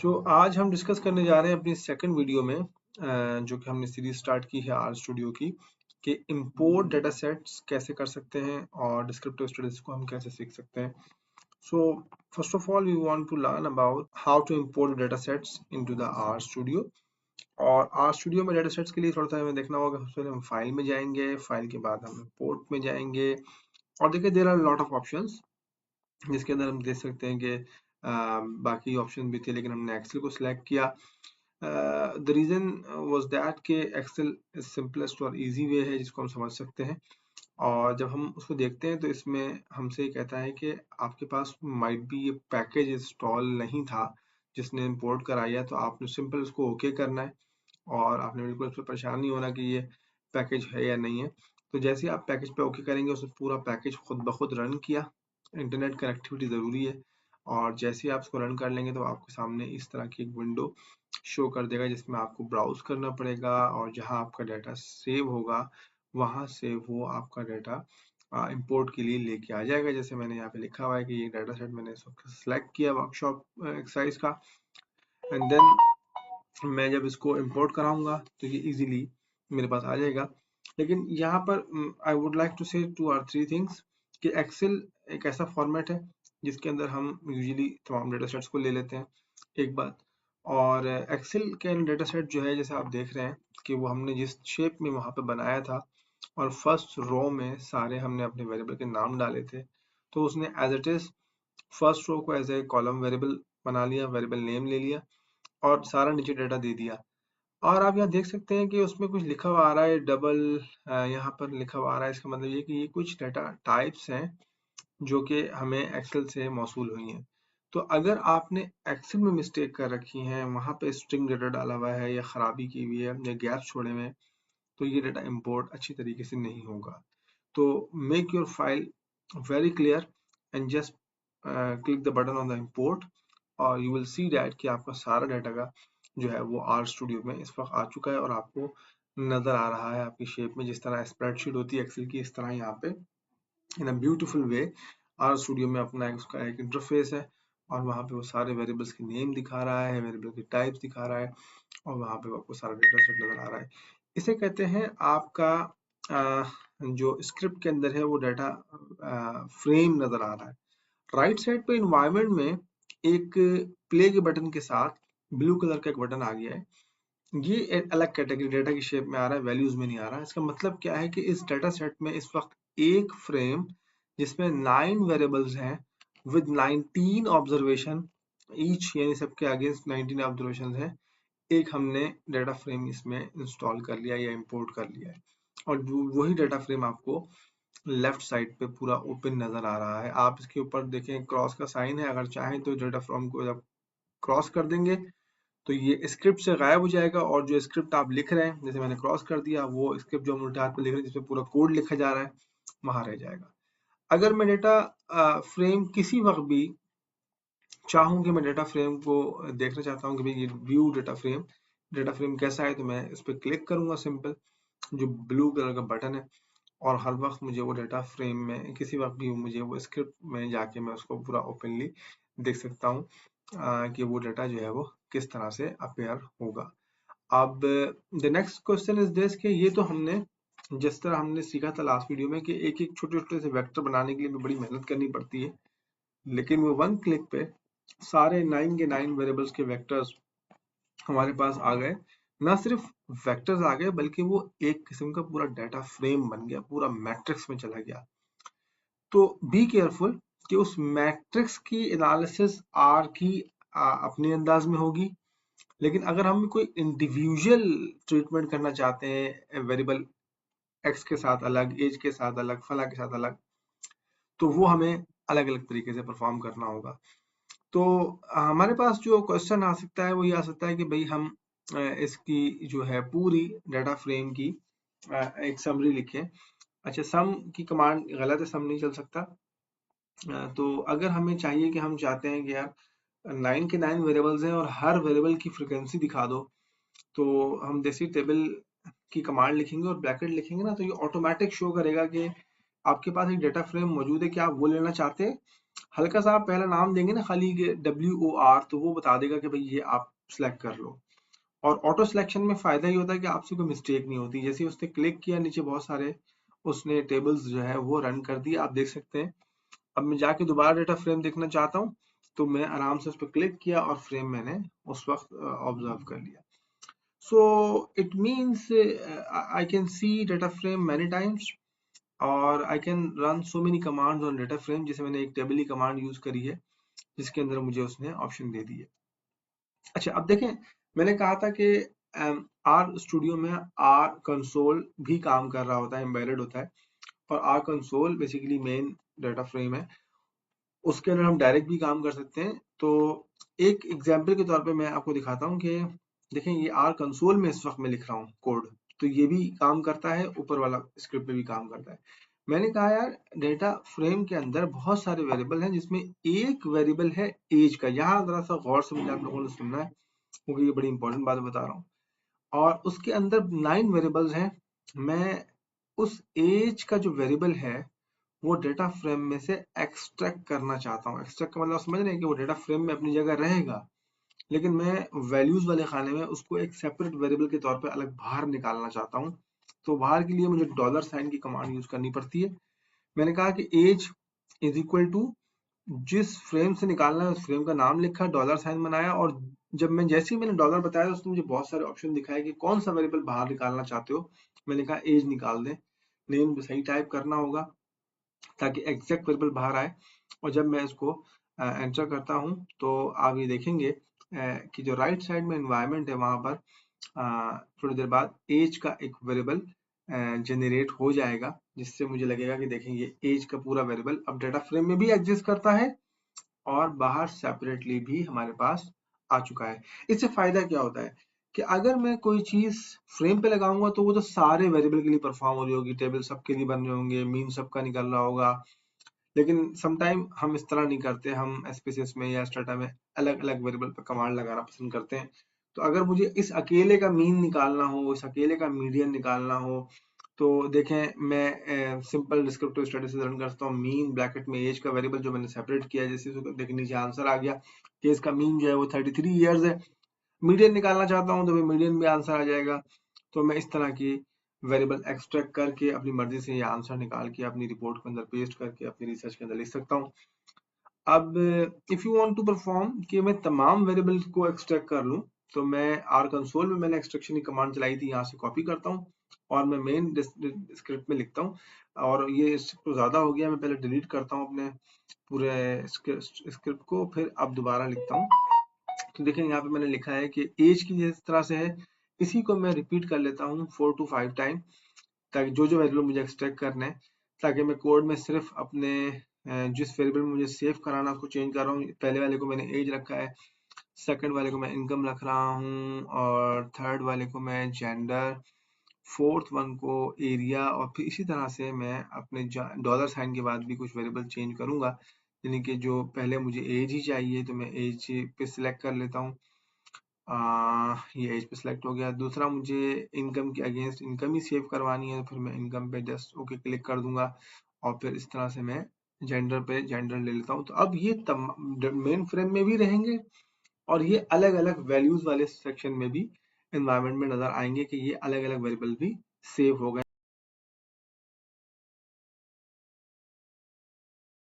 तो आज हम डिस्कस करने जा रहे हैं अपनी सेकंड वीडियो में जो कि हमने सीरीज स्टार्ट की है आर स्टूडियो की कि इंपोर्ट डेटा सेट्स कैसे कर सकते हैं और डिस्क्रिप्टिव स्टडीज को हम कैसे सीख सकते हैं। So first of all we want to learn about how to import data sets into the are studio. और आर स्टूडियो में डेटा सेट्स के लिए थोड़ा सा हमें देखना होगा। सबसे पहले हम फाइल में जाएंगे, फाइल के बाद हम इंपोर्ट में जाएंगे और देखिए there are lot of options जिसके अंदर हम देख सकते हैं कि बाकी ऑप्शन भी थे लेकिन हमने एक्सेल को सिलेक्ट किया। द रीजन वाज दैट कि एक्सेल सिंपलेस्ट और इजी वे है जिसको हम समझ सकते हैं। और जब हम उसको देखते हैं तो इसमें हमसे कहता है कि आपके पास माइट बी ये पैकेज इंस्टॉल नहीं था जिसने इंपोर्ट कराया, तो आपने सिंपल उसको ओके करना है और आपने बिल्कुल उस पर परेशान नहीं होना कि ये पैकेज है या नहीं है। तो जैसे ही आप पैकेज पे ओके करेंगे उसने पूरा पैकेज खुद ब खुद रन किया। इंटरनेट कनेक्टिविटी ज़रूरी है और जैसे ही आप इसको रन कर लेंगे तो आपके सामने इस तरह की एक विंडो शो कर देगा जिसमें आपको ब्राउज करना पड़ेगा और जहां आपका डाटा सेव होगा वहां से वो आपका डाटा इंपोर्ट के लिए लेके आ जाएगा। जैसे मैंने यहाँ पे लिखा हुआ है कि ये डाटा सेट मैंने सेलेक्ट किया वर्कशॉप एक्सरसाइज का एंड देन मैं जब इसको इंपोर्ट कराऊंगा तो ये इजीली मेरे पास आ जाएगा। लेकिन यहाँ पर आई वुड लाइक टू से 2 or 3 थिंग्स कि एक्सेल एक ऐसा फॉर्मेट है जिसके अंदर हम यूजुअली तमाम डेटा सेट्स को ले लेते हैं, एक बात। और एक्सेल के डेटा सेट जो है जैसे आप देख रहे हैं कि वो हमने जिस शेप में वहाँ पे बनाया था और फर्स्ट रो में सारे हमने अपने वेरिएबल के नाम डाले थे, तो उसने as it is first row को एज ए कॉलम वेरिएबल बना लिया, वेरिएबल नेम ले लिया और सारा नीचे डाटा दे दिया। और आप यहाँ देख सकते हैं कि उसमें कुछ लिखा हुआ आ रहा है डबल, यहाँ पर लिखा हुआ आ रहा है। इसका मतलब ये कि ये कुछ डाटा टाइप्स हैं जो कि हमें एक्सेल से मौसूल हुई हैं। तो अगर आपने एक्सेल में मिस्टेक कर रखी है, वहां पे स्ट्रिंग डाटा डाला हुआ है या खराबी की हुई है या गैप छोड़े हुए हैं, तो ये डाटा इंपोर्ट अच्छी तरीके से नहीं होगा। तो make your file very clear and just click the button on the import और यू विल सी डैट कि आपका सारा डाटा का जो है वो आर स्टूडियो में इस वक्त आ चुका है और आपको नजर आ रहा है आपकी शेप में। जिस तरह स्प्रेडशीट होती है एक्सेल की, इस तरह यहाँ पे in a beautiful way R studio में अपना उसका एक इंटरफेस है और वहाँ पे वो सारे वेरिएबल्स के नेम दिखा रहा है, वेरिएबल की टाइप्स दिखा रहा है और वहाँ पे आपको सारा डेटा सेट नजर आ रहा है। इसे कहते हैं आपका जो स्क्रिप्ट के अंदर है वो डाटा फ्रेम नजर आ रहा है। राइट साइड पे इन्वायरमेंट में एक प्ले के बटन के साथ ब्लू कलर का एक बटन आ गया है। ये एक अलग कैटेगरी डाटा की शेप में आ रहा है, वैल्यूज में नहीं आ रहा है। इसका मतलब क्या है कि इस डाटा सेट में इस वक्त एक फ्रेम जिसमें 9 वेरिएबल्स हैं विद 19 ऑब्जर्वेशन ईच, यानी सबके अगेंस्ट 19 ऑब्जर्वेशन हैं, एक हमने डाटा फ्रेम इसमें इंस्टॉल कर लिया या इंपोर्ट कर लिया है। और वही डाटा फ्रेम आपको लेफ्ट साइड पे पूरा ओपन नजर आ रहा है। आप इसके ऊपर देखें क्रॉस का साइन है, अगर चाहें तो डाटा फ्रेम को जब क्रॉस कर देंगे तो ये स्क्रिप्ट से गायब हो जाएगा और जो स्क्रिप्ट आप लिख रहे हैं, जैसे मैंने क्रॉस कर दिया, वो स्क्रिप्ट जो हम उल्टे हाथ पे लिख रहे हैं जिसमें पूरा कोड लिखा जा रहा है वहां रह जाएगा। अगर मैं डेटा फ्रेम किसी वक्त भी चाहूँ कि मैं डेटा फ्रेम को देखना चाहता हूँ कि भाई ये व्यू डेटा फ्रेम कैसा है, तो मैं इस पर क्लिक करूंगा सिंपल, जो ब्लू कलर का बटन है, और हर वक्त मुझे वो डेटा फ्रेम में किसी वक्त भी मुझे वो स्क्रिप्ट में जाके मैं उसको पूरा ओपनली देख सकता हूँ कि वो डाटा जो है वो किस तरह से अपेयर होगा। अब the next question is this कि ये तो हमने जिस तरह हमने सीखा था लास्ट वीडियो में कि एक एक छोटे छोटे से वेक्टर बनाने के लिए भी बड़ी मेहनत करनी पड़ती है, लेकिन वो वन क्लिक पे सारे 9 के 9 वेरिएबल्स के वेक्टर्स हमारे पास आ गए। ना सिर्फ वेक्टर्स आ गए बल्कि वो एक किस्म का पूरा डाटा फ्रेम बन गया, पूरा मैट्रिक्स में चला गया। तो बी केयरफुल कि उस मैट्रिक्स की एनालिसिस आर की अपने अंदाज में होगी, लेकिन अगर हम कोई इंडिविजुअल ट्रीटमेंट करना चाहते हैं वेरिएबल एक्स के साथ अलग, एज के साथ अलग, फला के साथ अलग, तो वो हमें अलग अलग तरीके से परफॉर्म करना होगा। तो हमारे पास जो क्वेश्चन आ सकता है वो ये आ सकता है कि भाई हम इसकी जो है पूरी डाटा फ्रेम की एक समरी लिखें। अच्छा, सम की कमांड गलत है, सम नहीं चल सकता। तो अगर हमें चाहिए कि हम चाहते हैं कि यार 9 के 9 वेरिएबल्स हैं और हर वेरिएबल की फ्रीक्वेंसी दिखा दो, तो हम जैसी टेबल की कमांड लिखेंगे और ब्रैकेट लिखेंगे ना, तो ये ऑटोमेटिक शो करेगा कि आपके पास एक डेटा फ्रेम मौजूद है, क्या आप वो लेना चाहते हैं हल्का सा आप पहला नाम देंगे ना खाली WOR, तो वो बता देगा कि भाई ये आप सिलेक्ट कर लो। और ऑटो सिलेक्शन में फायदा ये होता है कि आपसे कोई मिस्टेक नहीं होती। जैसे उसने क्लिक किया, नीचे बहुत सारे उसने टेबल्स जो है वो रन कर दिए, आप देख सकते हैं। अब मैं जाके दोबारा डेटा फ्रेम देखना चाहता हूँ, तो मैं आराम से उस पर क्लिक किया और फ्रेम मैंने उस वक्त ऑब्जर्व कर लिया। So it means I can see data frame many times, और I can run so many commands on data frame. जैसे मैंने एक टेबल ही कमांड यूज करी है जिसके अंदर मुझे उसने ऑप्शन दे दिए। अच्छा, अब देखें, मैंने कहा था कि आर स्टूडियो में आर कंसोल भी काम कर रहा होता है, एम्बेडेड होता है। और are console basically main data frame है, उसके अंदर हम डायरेक्ट भी काम कर सकते हैं। तो एक एग्जांपल के तौर पे मैं आपको दिखाता हूँ कि देखें, ये आर कंसोल में इस वक्त मैं लिख रहा हूँ कोड, तो ये भी काम करता है, ऊपर वाला स्क्रिप्ट पे भी काम करता है। मैंने कहा यार, डेटा फ्रेम के अंदर बहुत सारे वेरिएबल हैं, जिसमें एक वेरिएबल है एज का। यहाँ जरा सा गौर से मुझे आप लोगों ने सुनना है, क्योंकि ये बड़ी इंपॉर्टेंट बात बता रहा हूँ। और उसके अंदर 9 वेरिएबल्स हैं। मैं उस एज का जो वेरिएबल है वो डेटा फ्रेम में से एक्सट्रैक्ट करना चाहता हूँ। एक्सट्रैक्ट का मतलब समझ रहे हैं कि वो डेटा फ्रेम में अपनी जगह रहेगा, लेकिन मैं वैल्यूज वाले खाने में उसको एक सेपरेट वेरिएबल के तौर पे अलग बाहर निकालना चाहता हूँ। तो बाहर के लिए मुझे डॉलर साइन की कमांड यूज करनी पड़ती है। मैंने कहा कि एज इज इक्वल टू, जिस फ्रेम से निकालना है उस फ्रेम का नाम लिखा, डॉलर साइन बनाया, और जब मैं जैसे ही मैंने डॉलर बताया तो उसने मुझे बहुत सारे ऑप्शन दिखाए कि कौन सा वेरिएबल बाहर निकालना चाहते हो। मैंने कहा एज निकाल दें। नेम सही टाइप करना होगा ताकि एग्जैक्ट वेरिएबल बाहर आए। और जब मैं इसको एंटर करता हूँ तो आप ये देखेंगे कि जो राइट साइड में एनवायरनमेंट है वहां पर थोड़ी देर बाद एज का एक वेरिएबल जनरेट हो जाएगा, जिससे मुझे लगेगा कि देखें ये एज का पूरा वेरिएबल अब डाटा फ्रेम में भी एग्जिस्ट करता है और बाहर सेपरेटली भी हमारे पास आ चुका है। इससे फायदा क्या होता है कि अगर मैं कोई चीज फ्रेम पे लगाऊंगा तो वो तो सारे वेरिएबल के लिए परफॉर्म हो रही होगी, टेबल सबके लिए बन रहे होंगे, मीन सबका निकल रहा होगा। लेकिन समटाइम हम इस तरह नहीं करते, हम एसपीसीएस में या स्टाटा में अलग अलग वेरिएबल पर कमांड लगाना पसंद करते हैं। तो अगर मुझे इस अकेले का मीन निकालना हो, इस अकेले का मीडियन निकालना हो, तो देखें मैं सिंपल डिस्क्रिप्टिव स्टडी से रन करता हूँ। मीन ब्रैकेट में एज का वेरिएबल जो मैंने सेपरेट किया है, जैसे देखिए नीचे आंसर आ गया कि इसका मीन जो है वो 33 ईयर्स है। मीडियन निकालना चाहता हूँ तो मीडियन में आंसर आ जाएगा। तो मैं इस तरह की वेरिएबल एक्सट्रैक्ट करके अपनी मर्जी से ये आंसर निकाल के अपनी रिपोर्ट के अंदर पेस्ट करके अपनी रिसर्च के अंदर लिख सकता हूँ। अब if you want to perform कि मैं तमाम वेरिएबल्स को एक्सट्रैक्ट कर लूं, तो मैं आर कंसोल में मैंने एक्सट्रैक्शन की कमांड चलाई थी, यहाँ से कॉपी करता हूँ और मैं मेन स्क्रिप्ट में लिखता हूँ। और ये तो ज्यादा हो गया, मैं पहले डिलीट करता हूँ अपने पूरे स्क्रिप्ट को, फिर अब दोबारा लिखता हूँ। तो देखें यहाँ पे मैंने लिखा है कि एज की जिस तरह से है, इसी को मैं रिपीट कर लेता हूँ 4 to 5 टाइम, ताकि जो जो वेरिएबल मुझे एक्सट्रैक्ट करने हैं, ताकि मैं कोड में सिर्फ अपने जिस वेरिएबल में मुझे सेव कराना उसको चेंज कर रहा हूँ। पहले वाले को मैंने एज रखा है, सेकंड वाले को मैं इनकम रख रहा हूँ, और थर्ड वाले को मैं जेंडर, फोर्थ वन को एरिया, और फिर इसी तरह से मैं अपने डॉलर साइन के बाद भी कुछ वेरिएबल चेंज करूंगा। यानी कि जो पहले मुझे एज ही चाहिए तो मैं एज पे सिलेक्ट कर लेता हूँ। ये एज पे सिलेक्ट हो गया। दूसरा मुझे इनकम के अगेंस्ट इनकम ही सेव करवानी है, तो फिर मैं इनकम पे जस्ट ओके क्लिक कर दूंगा, और फिर इस तरह से मैं जेंडर पे जेंडर ले लेता हूँ। तो अब ये मेन फ्रेम में भी रहेंगे और ये अलग अलग वैल्यूज वाले सेक्शन में भी एनवायरनमेंट में नजर आएंगे कि ये अलग अलग वेरिएबल भी सेव हो गए।